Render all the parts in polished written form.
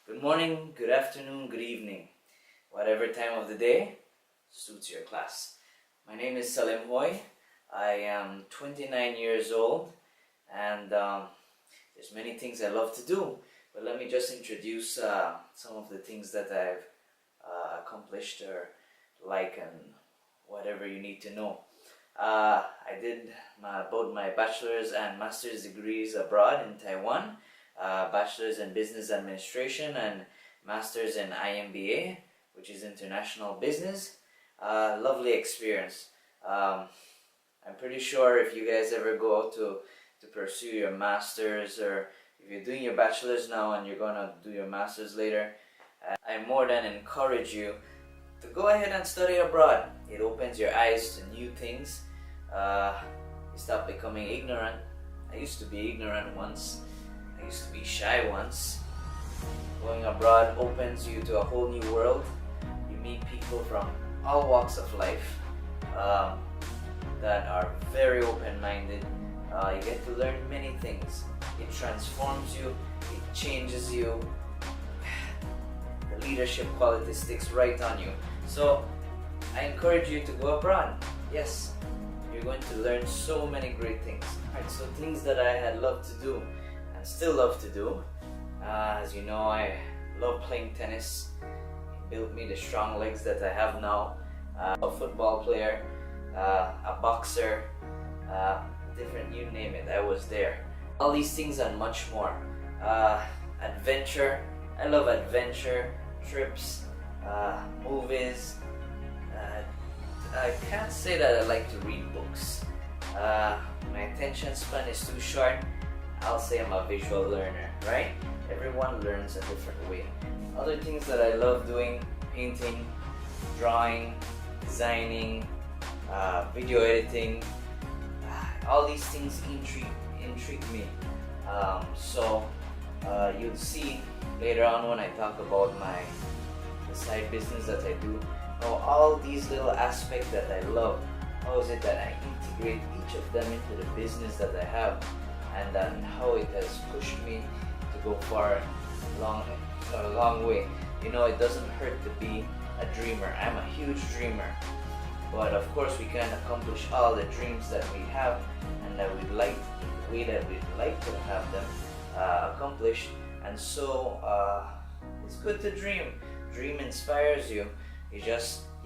Good morning, good afternoon, good evening. Whatever time of the day suits your class. My name is Salim Hoy. I am 29 years old and there's many things I love to do. But let me just introduce some of the things that I've accomplished or like and whatever you need to know. I did both my bachelor's and master's degrees abroad in Taiwan. Bachelor's in Business Administration and Master's in IMBA, which is International Business. Lovely experience. I'm pretty sure if you guys ever go out to pursue your Master's, or if you're doing your Bachelor's now and you're going to do your Master's later, I more than encourage you to go ahead and study abroad. It opens your eyes to new things. You stop becoming ignorant. I used to be ignorant once. I used to be shy once. Going abroad opens you to a whole new world. You meet people from all walks of life that are very open-minded. You get to learn many things. It transforms you, it changes you. The leadership quality sticks right on you. So I encourage you to go abroad. Yes, you're going to learn so many great things. Alright, so things that I had loved to do and still love to do. As you know, I love playing tennis. It built me the strong legs that I have now. A football player, a boxer, different, you name it, I was there. All these things and much more. Adventure, I love adventure, trips, movies. I can't say that I like to read books. My attention span is too short. I'll say I'm a visual learner, right? Everyone learns a different way. Other things that I love doing: painting, drawing, designing, video editing. All these things intrigue me. You'll see later on when I talk about the side business that I do. All these little aspects that I love. How is it that I integrate each of them into the business that I have, and then how it has pushed me to go far, a long way. You know, it doesn't hurt to be a dreamer. I'm a huge dreamer, but of course we can't accomplish all the dreams that we have and that we'd like, the way that we'd like to have them accomplished. And so it's good to dream. Dream inspires you. You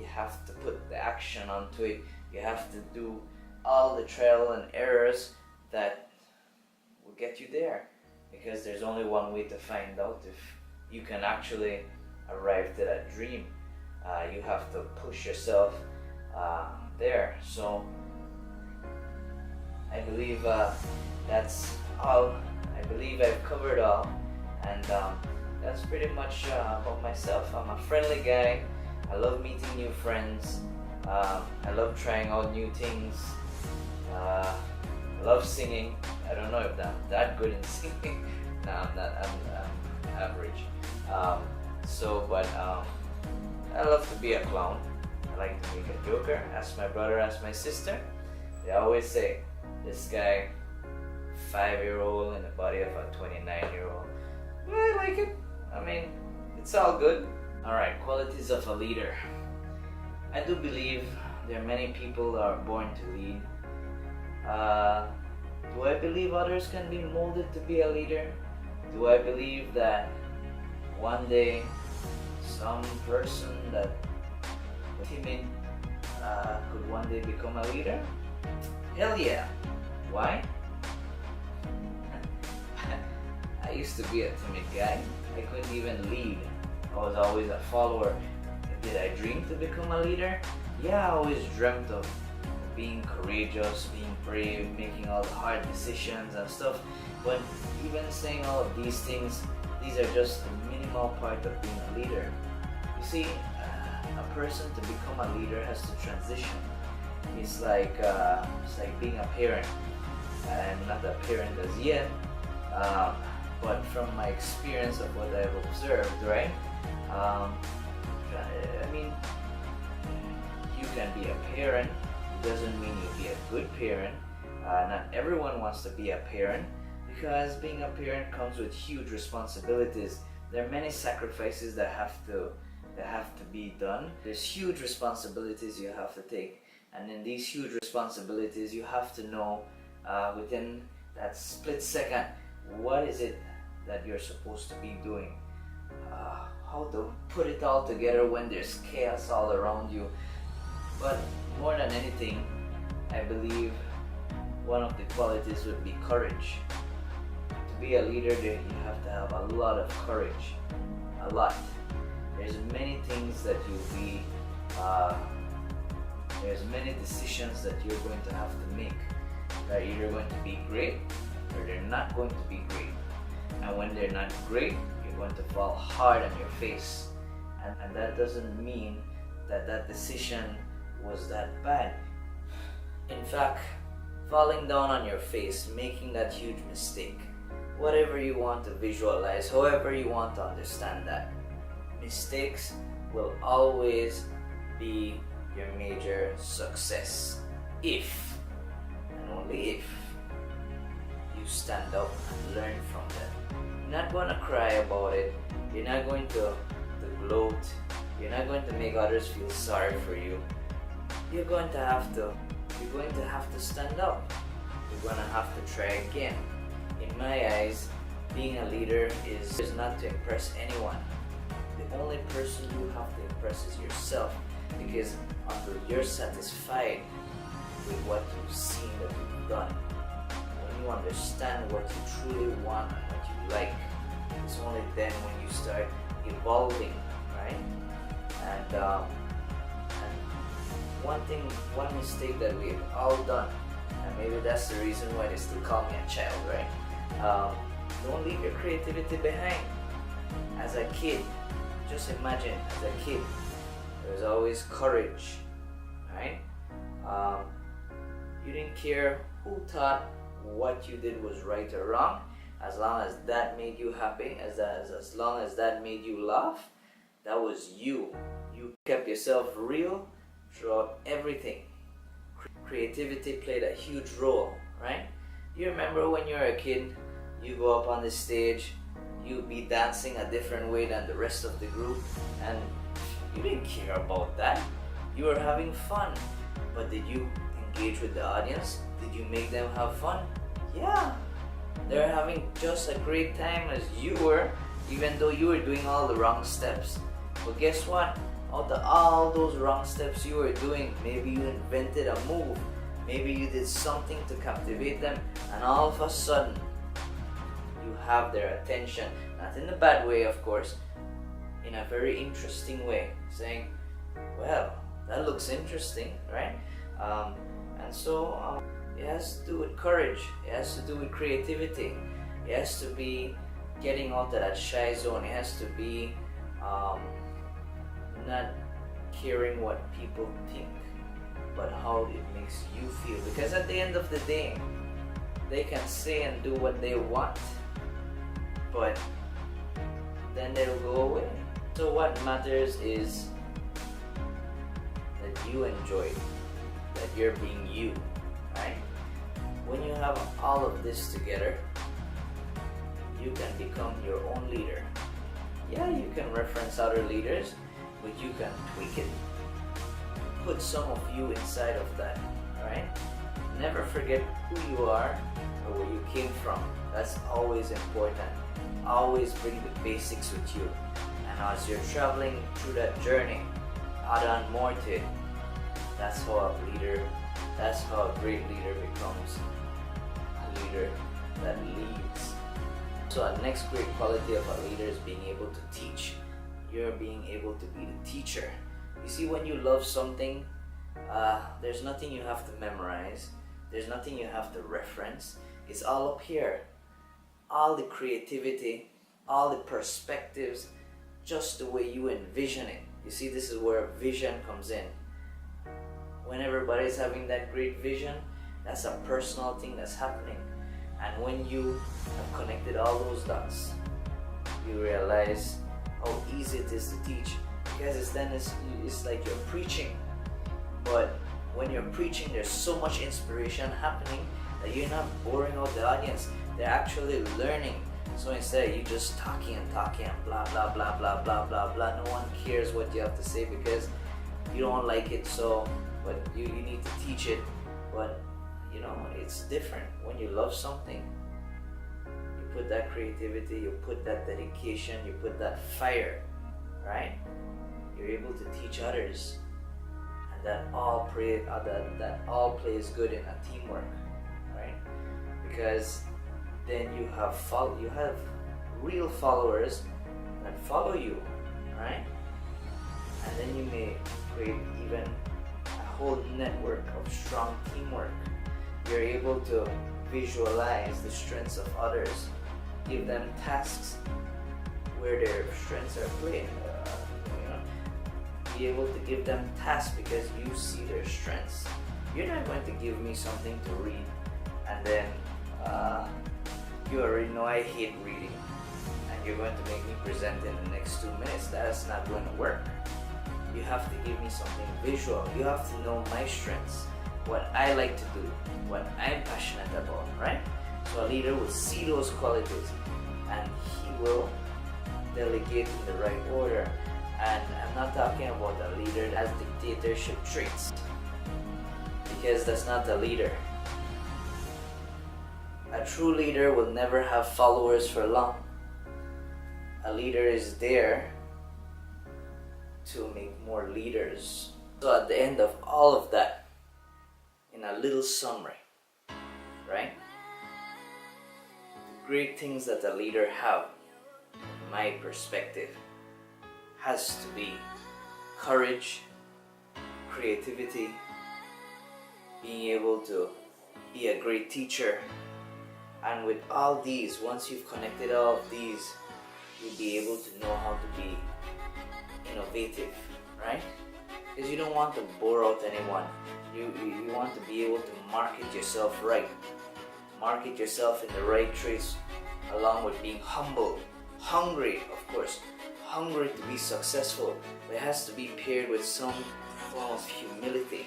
have to put the action onto it. You have to do all the trial and errors that will get you there, because there's only one way to find out if you can actually arrive to that dream. You have to push yourself there. So I believe that's all. I believe I've covered all, and that's pretty much about myself. I'm a friendly guy. I love meeting new friends. I love trying out new things. I love singing. I don't know if I'm that good in singing. No, I'm not. I'm average. I love to be a clown. I like to make a joker. Ask my brother, ask my sister. They always say, this guy, 5-year-old in the body of a 29-year-old. But I like it. I mean, it's all good. Alright, qualities of a leader. I do believe there are many people that are born to lead. Do I believe others can be molded to be a leader? Do I believe that one day some person that was timid could one day become a leader? Hell yeah. Why? I used to be a timid guy. I couldn't even lead. I was always a follower. Did I dream to become a leader? Yeah, I always dreamt of being courageous, being brave, making all the hard decisions and stuff. But even saying all of these things, these are just the minimal part of being a leader. You see, a person to become a leader has to transition. It's like being a parent. I'm not a parent as yet, but from my experience of what I've observed, right? I mean, you can be a parent. It doesn't mean you'll be a good parent. Not everyone wants to be a parent, because being a parent comes with huge responsibilities. There are many sacrifices that have to be done. There's huge responsibilities you have to take, and in these huge responsibilities you have to know within that split second what is it that you're supposed to be doing, how to put it all together when there's chaos all around you. But more than anything, I believe one of the qualities would be courage. To be a leader, you have to have a lot of courage, a lot. There's many things that you'll be, there's many decisions that you're going to have to make. They're either going to be great or they're not going to be great. And when they're not great, you're going to fall hard on your face. And that doesn't mean that that decision was that bad. In fact, falling down on your face, making that huge mistake, whatever you want to visualize, however you want to understand that, mistakes will always be your major success if, and only if, you stand up and learn from them. You're not going to cry about it, you're not going to gloat, you're not going to make others feel sorry for you. You're going to have to stand up. You're going to have to try again. In my eyes, being a leader is not to impress anyone. The only person you have to impress is yourself, because until you're satisfied with what you've seen that you've done, when you understand what you truly want and what you like, it's only then when you start evolving, right? And one mistake that we've all done, and maybe that's the reason why they still call me a child, right? Don't leave your creativity behind. As a kid, just imagine, as a kid, there's always courage, right? You didn't care who thought what you did was right or wrong, as long as that made you happy, as long as that made you laugh. That was you. You kept yourself real throughout everything. Creativity played a huge role, right? You remember when you were a kid, you go up on the stage, you'd be dancing a different way than the rest of the group, and you didn't care about that. You were having fun. But did you engage with the audience? Did you make them have fun? Yeah. They're having just a great time as you were, even though you were doing all the wrong steps. But guess what? Out of all those wrong steps you were doing, maybe you invented a move, maybe you did something to captivate them, and all of a sudden you have their attention. Not in a bad way, of course, in a very interesting way, saying, well, that looks interesting, right? And so it has to do with courage, it has to do with creativity, it has to be getting out of that shy zone, it has to be not caring what people think, but how it makes you feel. Because at the end of the day, they can say and do what they want, but then they'll go away. So what matters is that you enjoy it, that you're being you, right? When you have all of this together, you can become your own leader. Yeah, you can reference other leaders, but you can tweak it. Put some of you inside of that, right? Never forget who you are or where you came from. That's always important. Always bring the basics with you. And as you're traveling through that journey, add on more to it. That's how a great leader becomes a leader that leads. So a next great quality of a leader is being able to teach. You're being able to be the teacher. You see, when you love something, there's nothing you have to memorize. There's nothing you have to reference. It's all up here. All the creativity, all the perspectives, just the way you envision it. You see, this is where vision comes in. When everybody's having that great vision, that's a personal thing that's happening. And when you have connected all those dots, you realize how easy it is to teach. Because it's like you're preaching. But when you're preaching, there's so much inspiration happening that you're not boring out the audience. They're actually learning. So instead, you just talking and blah blah blah blah blah blah blah. No one cares what you have to say because you don't like it. So, but you need to teach it. But you know, it's different when you love something. You put that creativity, you put that dedication, you put that fire, right? You're able to teach others, and that all plays good in a teamwork, right? Because then you have real followers that follow you, right? And then you may create even a whole network of strong teamwork. You're able to visualize the strengths of others, give them tasks where their strengths are playing. Be able to give them tasks because you see their strengths. You're not going to give me something to read and then you already know I hate reading and you're going to make me present in the next 2 minutes. That's not going to work. You have to give me something visual. You have to know my strengths, what I like to do, what I'm passionate about, right? So a leader will see those qualities and he will delegate in the right order. And I'm not talking about a leader that has dictatorship traits, because that's not a leader. A true leader will never have followers for long. A leader is there to make more leaders. So at the end of all of that, in a little summary, right? The great things that a leader have, in my perspective, has to be courage, creativity, being able to be a great teacher. And with all these, once you've connected all of these, you'll be able to know how to be innovative, right? Because you don't want to bore out anyone. You want to be able to market yourself right. Market yourself in the right traits, along with being humble, hungry, of course. Hungry to be successful, but it has to be paired with some form of humility.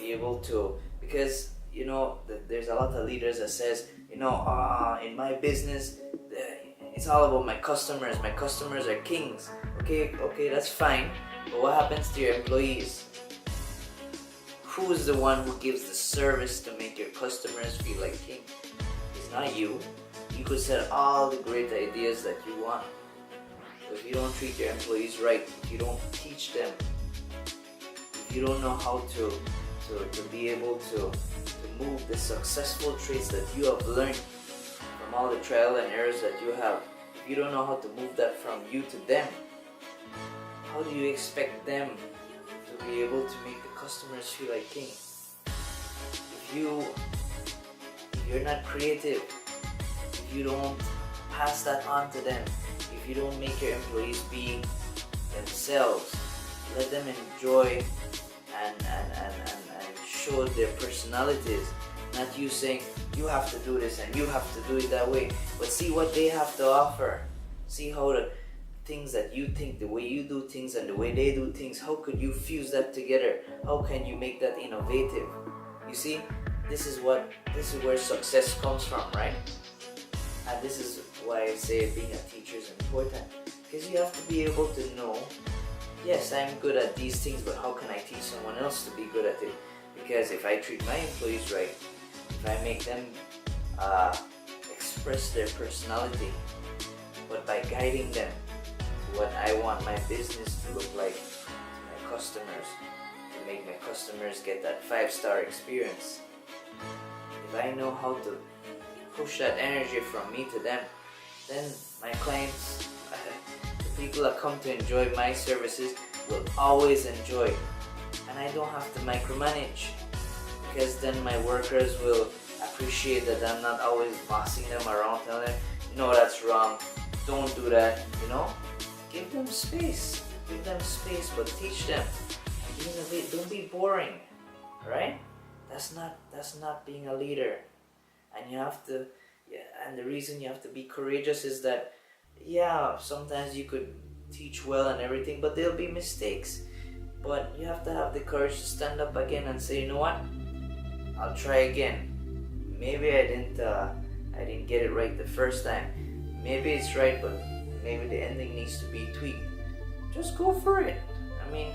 Be able to, because you know there's a lot of leaders that says, in my business, it's all about my customers. My customers are kings. Okay, that's fine. But what happens to your employees? Who's the one who gives the service to make your customers feel like king? It's not you. You could set all the great ideas that you want. If you don't treat your employees right, if you don't teach them, if you don't know how to be able to move the successful traits that you have learned from all the trial and errors that you have, if you don't know how to move that from you to them, how do you expect them to be able to make the customers feel like king? If you're not creative, if you don't pass that on to them, if you don't make your employees be themselves, let them enjoy and show their personalities, not you saying you have to do this and you have to do it that way, but see what they have to offer. See how the things that you think, the way you do things and the way they do things, how could you fuse that together? How can you make that innovative? You see, this is where success comes from, right? And this is why I say being a teacher is important, because you have to be able to know, yes, I'm good at these things, but how can I teach someone else to be good at it? Because if I treat my employees right, if I make them express their personality, but by guiding them to what I want my business to look like to my customers, to make my customers get that 5-star experience, if I know how to push that energy from me to them, then my clients, the people that come to enjoy my services, will always enjoy. And I don't have to micromanage, because then my workers will appreciate that I'm not always bossing them around, telling them, no, that's wrong, don't do that, Give them space, but teach them. Don't be boring, right? That's not being a leader. And you have to, and the reason you have to be courageous is that, sometimes you could teach well and everything, but there'll be mistakes. But you have to have the courage to stand up again and say, you know what? I'll try again. Maybe I didn't get it right the first time. maybe it's right, but maybe the ending needs to be tweaked. Just go for it. I mean,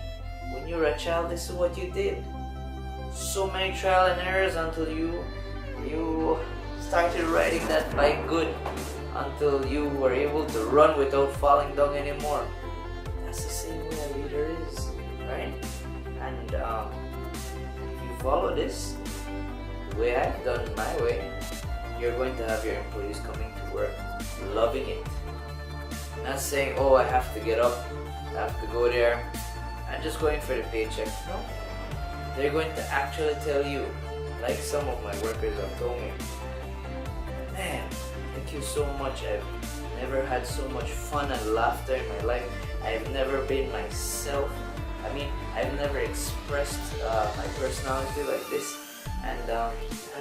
when you were a child, this is what you did. So many trial and errors until you started riding that bike good, until you were able to run without falling down anymore. That's the same way a leader is, right? And if you follow this the way I've done my way, you're going to have your employees coming to work loving it. Not saying, oh, I have to get up, I have to go there, I'm just going for the paycheck. No. They're going to actually tell you, like some of my workers have told me, man, thank you so much. I've never had so much fun and laughter in my life. I've never been myself. I mean, I've never expressed my personality like this. And I'm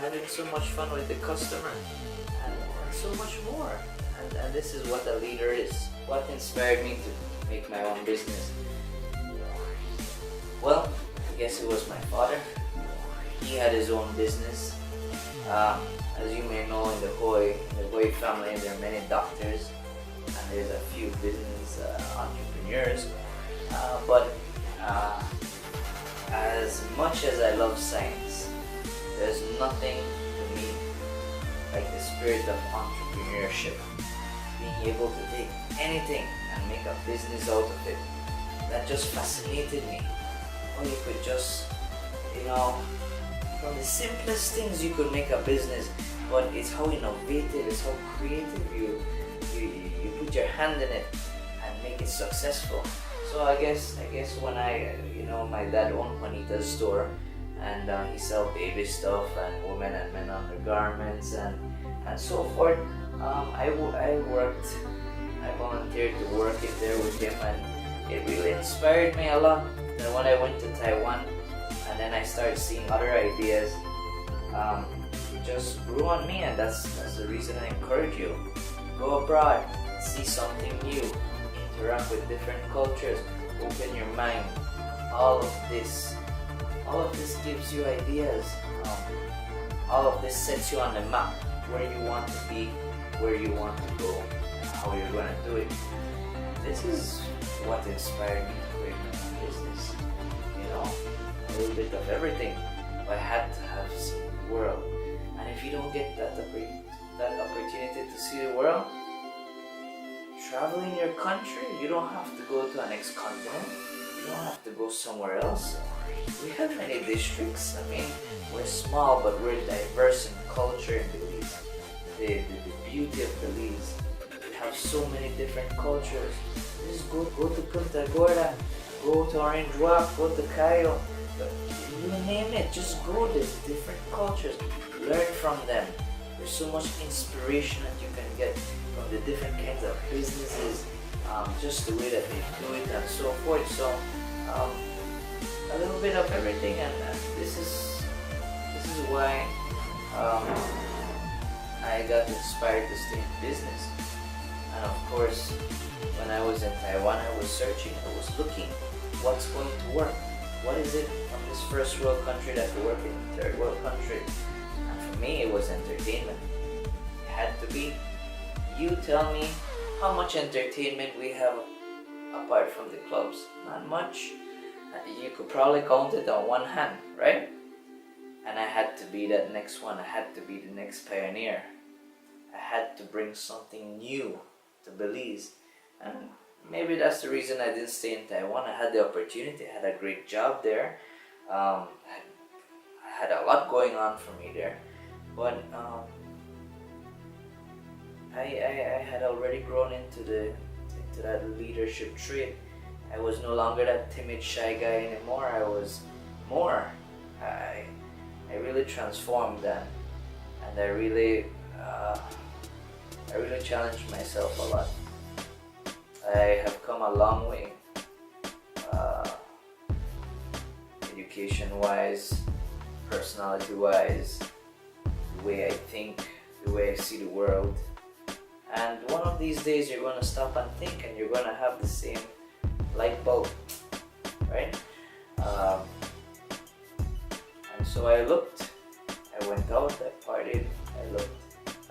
having so much fun with the customer and so much more. And this is what a leader is. What inspired me to make my own business? Well, I guess it was my father. He had his own business. As you may know, in the Hoy family, there are many doctors and there's a few business entrepreneurs. But as much as I love science, there's nothing to me like the spirit of entrepreneurship. Being able to take anything and make a business out of it. That just fascinated me. How you could just, from the simplest things you could make a business, but it's how innovative, it's how creative you put your hand in it and make it successful. So I guess when my dad owned Juanita's store, and he sell baby stuff and women and men undergarments and so forth. I volunteered to work in there with him, and it really inspired me a lot. Then when I went to Taiwan, and then I started seeing other ideas, it just grew on me, and that's the reason I encourage you. Go abroad, see something new, interact with different cultures, open your mind. All of this gives you ideas. All of this sets you on the map, where you want to be, where you want to go, and how you're going to do it. This is what inspired me to create my own business. A little bit of everything. I had to have seen the world. And if you don't get that opportunity to see the world, travel in your country. You don't have to go to an next continent. You don't have to go somewhere else. We have many districts. I mean, we're small, but we're diverse in culture in Belize. The beauty of Belize, we have so many different cultures. Just go to Punta Gorda, go to Orange Walk, go to Cayo. You name it, just go. There's different cultures. Learn from them. There's so much inspiration that you can get from the different kinds of businesses, just the way that they do it and so forth. So a little bit of everything, and this is why I got inspired to stay in business. And of course, when I was in Taiwan, I was searching, I was looking what's going to work. What is it from this first world country that could work in a third world country? And for me, it was entertainment. It had to be. You tell me how much entertainment we have apart from the clubs. Not much. You could probably count it on one hand, right? And I had to be that next one. I had to be the next pioneer. I had to bring something new to Belize. And maybe that's the reason I didn't stay in Taiwan. I had the opportunity. I had a great job there. I had a lot going on for me there. But I had already grown into that leadership trait. I was no longer that timid, shy guy anymore. I was more. I really transformed then, and I really challenged myself a lot. I have come a long way, education-wise, personality-wise, the way I think, the way I see the world. And one of these days you're going to stop and think, and you're going to have the same light bulb, right? And so I looked, I went out, I partied, I looked,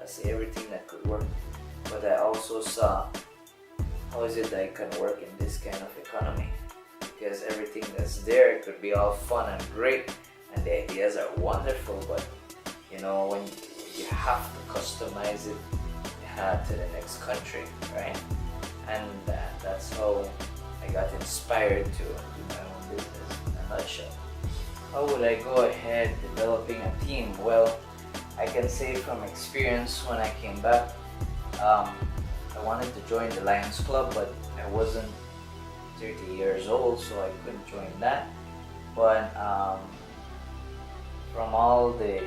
I see everything that could work. but I also saw how is it that I can work in this kind of economy, because everything that's there could be all fun and great and the ideas are wonderful, but you know, when you have to customize it to the next country, right? And that's how I got inspired to do my own business in a nutshell. How would I go ahead developing a team? Well, I can say from experience, when I came back, I wanted to join the Lions Club, but I wasn't 30 years old, so I couldn't join that. But from all the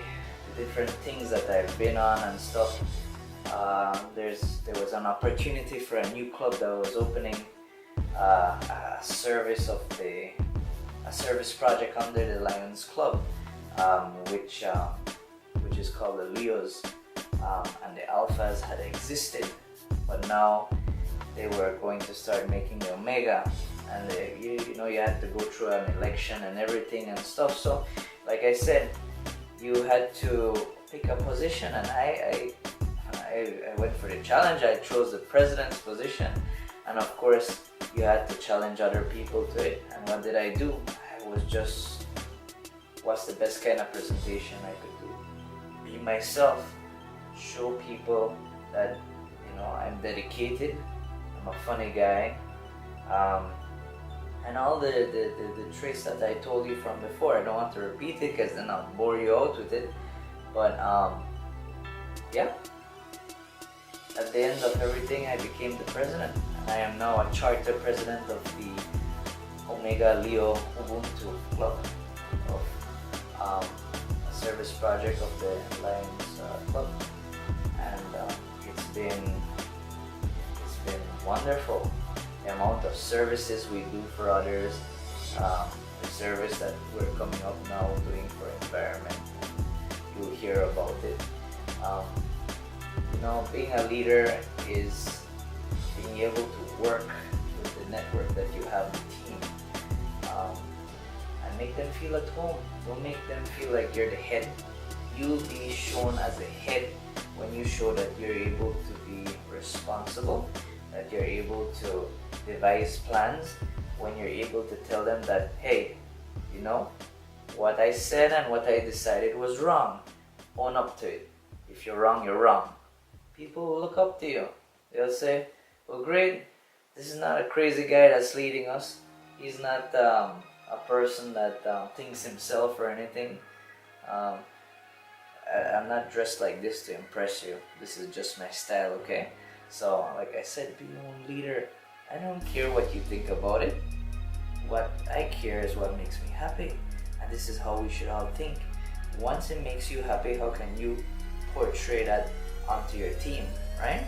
different things that I've been on and stuff, there was an opportunity for a new club that was opening, a service project under the Lions Club, which is called the Leos, and the Alphas had existed, but now they were going to start making the Omega, and you know, you had to go through an election and everything and stuff. So like I said, you had to pick a position, and I went for the challenge. I chose the president's position, and of course you had to challenge other people to it. And what did I do? I was just, what's the best kind of presentation I could do? Be myself, show people that, you know, I'm dedicated, I'm a funny guy, and all the traits that I told you from before. I don't want to repeat it because then I'll bore you out with it, but yeah, at the end of everything I became the president, and I am now a charter president of the Omega Leo Ubuntu Club, of a service project of the Lions Club, and it's been wonderful. The amount of services we do for others, the service that we're coming up now doing for environment, you'll hear about it. You know, being a leader is being able to work with the network that you have, the team, and make them feel at home. Don't make them feel like you're the head. You'll be shown as a head when you show that you're able to be responsible, that you're able to devise plans, when you're able to tell them that, hey, you know, what I said and what I decided was wrong. Own up to it. If you're wrong, you're wrong. People will look up to you. They'll say, well, great, this is not a crazy guy that's leading us. He's not a person that thinks himself or anything. I'm not dressed like this to impress you. This is just my style, okay? So, like I said, be your own leader. I don't care what you think about it. What I care is what makes me happy. And this is how we should all think. Once it makes you happy, how can you portray that onto your team, right?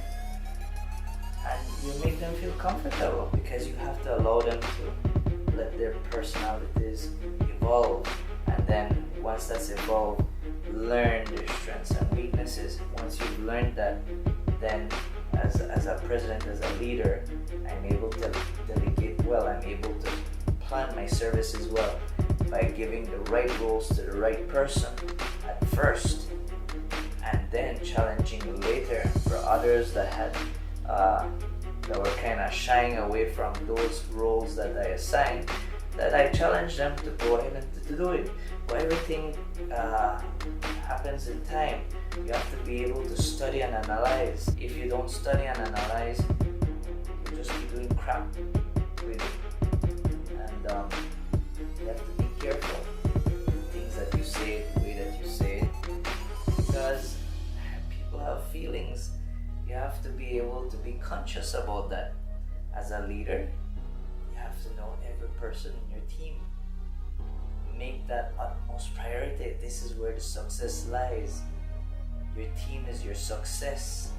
And you make them feel comfortable, because you have to allow them to let their personalities evolve. And then once that's evolved, learn their strengths and weaknesses. Once you've learned that, then as a president, as a leader, I'm able to delegate well. I'm able to plan my services well by giving the right roles to the right person at first, and then challenging later for others that had that were kind of shying away from those roles that I assigned, that I challenge them to go ahead and to do it. But everything happens in time. You have to be able to study and analyze. If you don't study and analyze, you'll just be doing crap, really. And you have to be careful with things that you say, the way that you say it, because people have feelings. You have to be able to be conscious about that. As a leader, you have to know every person in your team. Make that utmost priority. This is where the success lies. Your team is your success.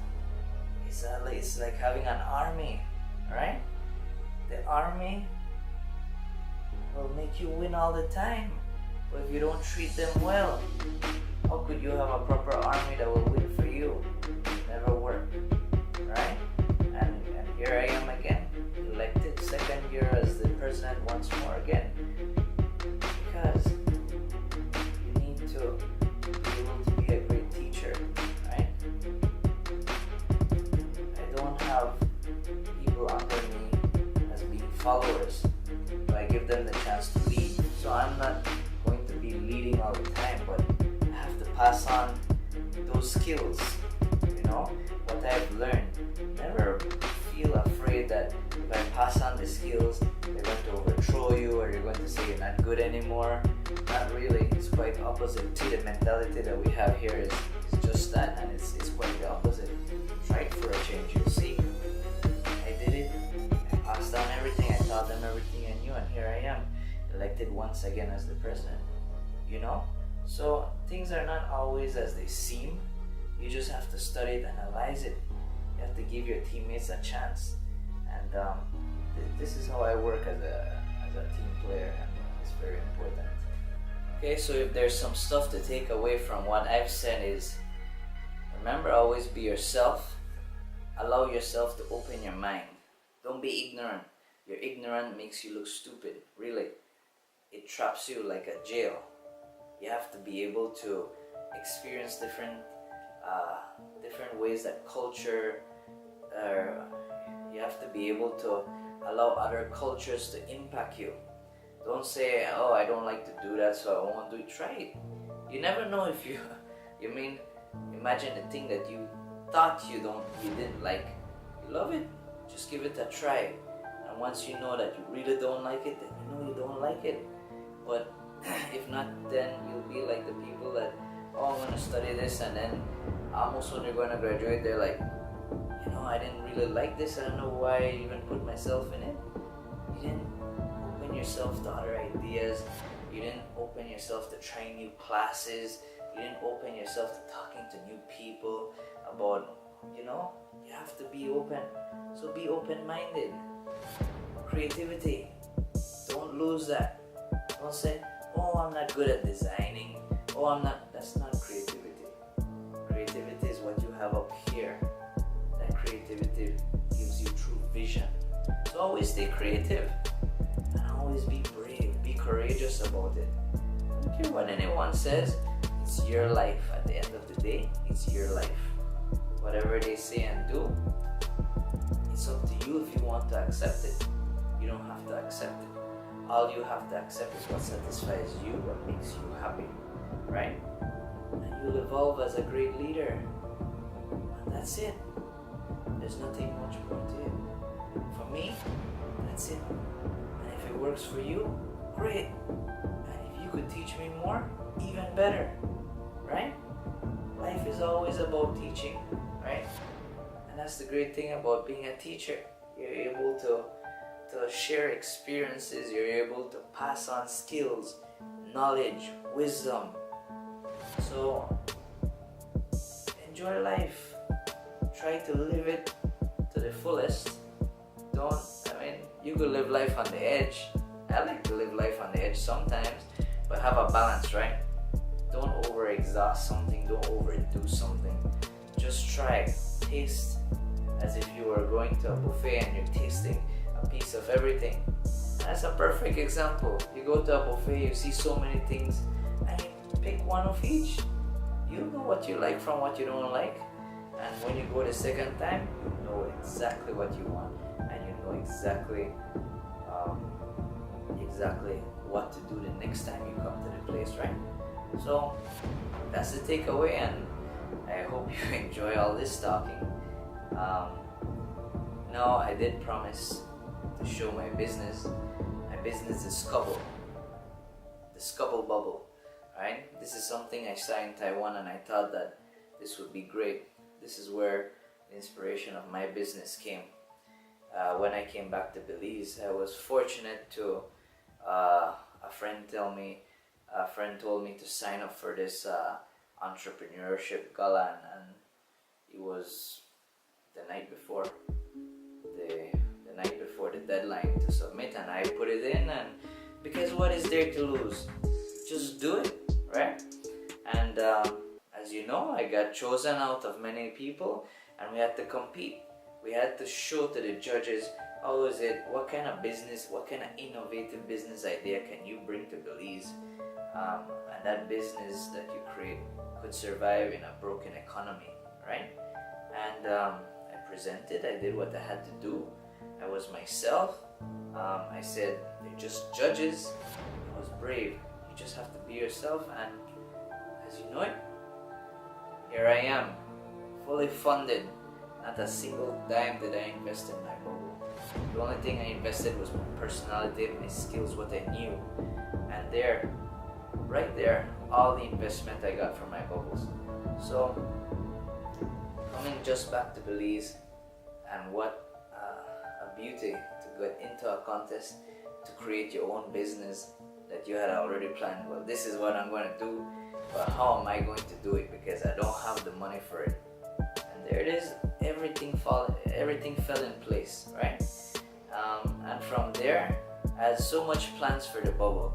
It's like having an army, right? The army will make you win all the time, but if you don't treat them well, how could you have a proper army that will win for you? Never work, right? And here I am again, elected second year as the president once more again, because you need to be able to be a great teacher, right? I followers. So I give them the chance to lead. So I'm not going to be leading all the time, but I have to pass on those skills, what I've learned. Never feel afraid that if I pass on the skills, they're going to overthrow you or you're going to say you're not good anymore. Not really. It's quite opposite to the mentality that we have here is just that, and it's quite the opposite. Try it for a change, you'll see. I did it. I passed on everything. I taught them everything I knew, and here I am, elected once again as the president. So things are not always as they seem. You just have to study it, analyze it. You have to give your teammates a chance. And this is how I work as a team player, and it's very important. Okay, so if there's some stuff to take away from what I've said is, remember, always be yourself. Allow yourself to open your mind. Don't be ignorant. Your ignorance makes you look stupid, really. It traps you like a jail. You have to be able to experience different ways that culture, you have to be able to allow other cultures to impact you. Don't say, oh, I don't like to do that, so I won't do it. Try it. You never know if imagine the thing that you thought you didn't like. You love it, just give it a try. And once you know that you really don't like it, then you know you don't like it. But if not, then you'll be like the people that, oh, I'm going to study this, and then almost when you're going to graduate, they're like, I didn't really like this. I don't know why I even put myself in it. You didn't open yourself to other ideas. You didn't open yourself to trying new classes. You didn't open yourself to talking to new people about, you have to be open. So be open-minded. Creativity. Don't lose that. Don't say, oh, I'm not good at designing. Oh, I'm not. That's not creativity. Creativity is what you have up here. That creativity gives you true vision. So always stay creative. And always be brave. Be courageous about it. Don't care what anyone says. It's your life. At the end of the day, it's your life. Whatever they say and do, it's up to you if you want to accept it. You don't have to accept it. All you have to accept is what satisfies you, what makes you happy, right? And you'll evolve as a great leader. And that's it. There's nothing much more to it. For me, that's it. And if it works for you, great. And if you could teach me more, even better, right? Life is always about teaching, right? And that's the great thing about being a teacher. You're able to share experiences, you're able to pass on skills, knowledge, wisdom. So enjoy life. Try to live it to the fullest. You could live life on the edge. I like to live life on the edge sometimes, but have a balance, right? Don't overexhaust something, don't overdo something. Just try, taste as if you were going to a buffet and you're tasting a piece of everything. That's a perfect example. You go to a buffet, you see so many things, and you pick one of each. You know what you like from what you don't like, and when you go the second time, you know exactly what you want, and you know exactly what to do the next time you come to the place, right? So that's the takeaway, and I hope you enjoy all this talking. Now, I did promise to show my business. My business is SCUBBLE, the SCUBBLE bubble, right? This is something I saw in Taiwan, and I thought that this would be great. This is where the inspiration of my business came. When I came back to Belize, I was fortunate to a friend told me to sign up for this entrepreneurship gala, and it was the night before the deadline to submit, and I put it in, and because what is there to lose? Just do it, right? And as you know, I got chosen out of many people, and we had to compete. We had to show to the judges, how is it, what kind of business, what kind of innovative business idea can you bring to Belize, and that business that you create could survive in a broken economy, right? And I presented, I did what I had to do. I was myself, I said, they're just judges. I was brave. You just have to be yourself, and as you know it, here I am, fully funded. Not a single dime did I invest in my bubble. The only thing I invested was my personality, my skills, what I knew. And there, right there, all the investment I got from my bubbles. So, coming just back to Belize, and what a beauty to get into a contest, to create your own business that you had already planned. Well, this is what I'm going to do, but how am I going to do it, because I don't have the money for it. And there it is, everything fell in place, right? And from there, I had so much plans for the bubble,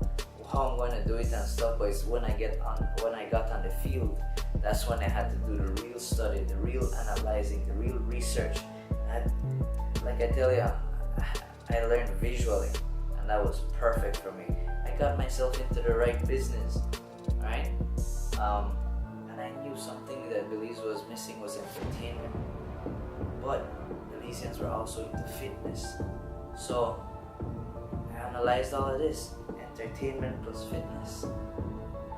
how I'm going to do it and stuff. But it's when I got on the field, that's when I had to do the real study, the real analyzing, the real research. And like I tell you, I learned visually, and that was perfect for me. I got myself into the right business, right? And I knew something that Belize was missing was entertainment. But Belizeans were also into fitness. So I analyzed all of this, entertainment plus fitness,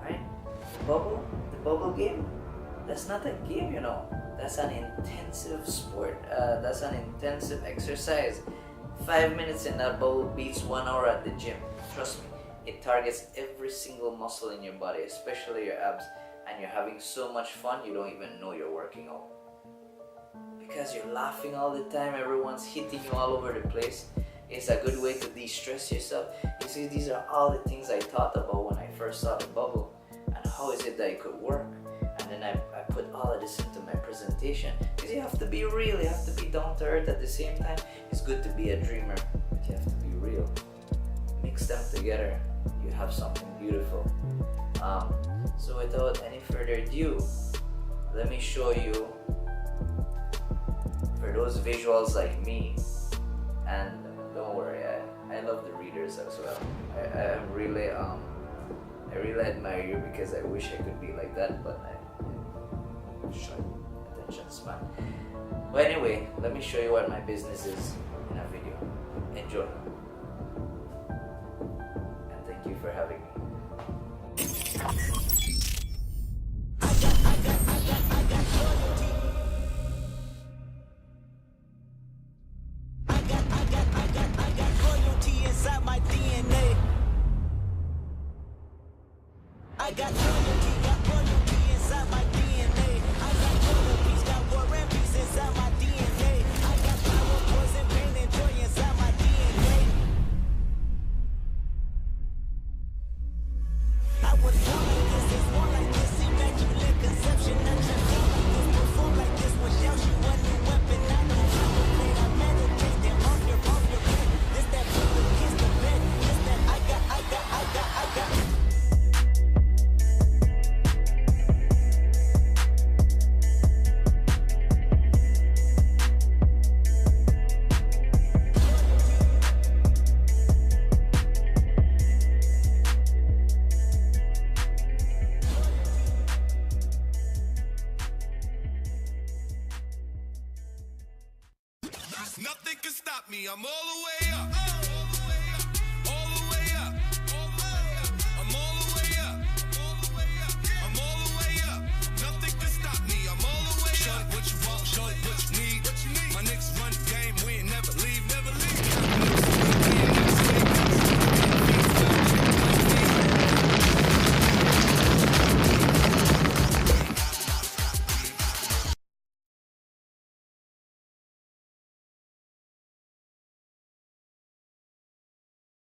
right? The bubble game, that's not a game, you know. That's an intensive sport. That's an intensive exercise. 5 minutes in that bubble beats 1 hour at the gym. Trust me, it targets every single muscle in your body, especially your abs, and you're having so much fun you don't even know you're working out. Because you're laughing all the time, everyone's hitting you all over the place. It's a good way to de-stress yourself. You see, these are all the things I thought about when I first saw the bubble, and how is it that it could work. And then I put all of this into my presentation, because you have to be real, you have to be down to earth at the same time. It's good to be a dreamer, but you have to be real. Mix them together, you have something beautiful. So without any further ado, let me show you, for those visuals like me, and don't worry, I love the readers as well. I really admire you, because I wish I could be like that, but I'm short attention span. But anyway, let me show you what my business is in a video. Enjoy. And thank you for having me. I got loyalty inside my DNA. I got war peace, got war and peace inside my DNA. I got power, poison, pain, and joy inside my DNA. I was born like this, it's born like this, immaculate conception. I just born like this, perform like this, without you a new weapon. I don't contemplate, I meditate, then off your head. This that bullet against the bed, this that I got. Nothing can stop me. I'm all the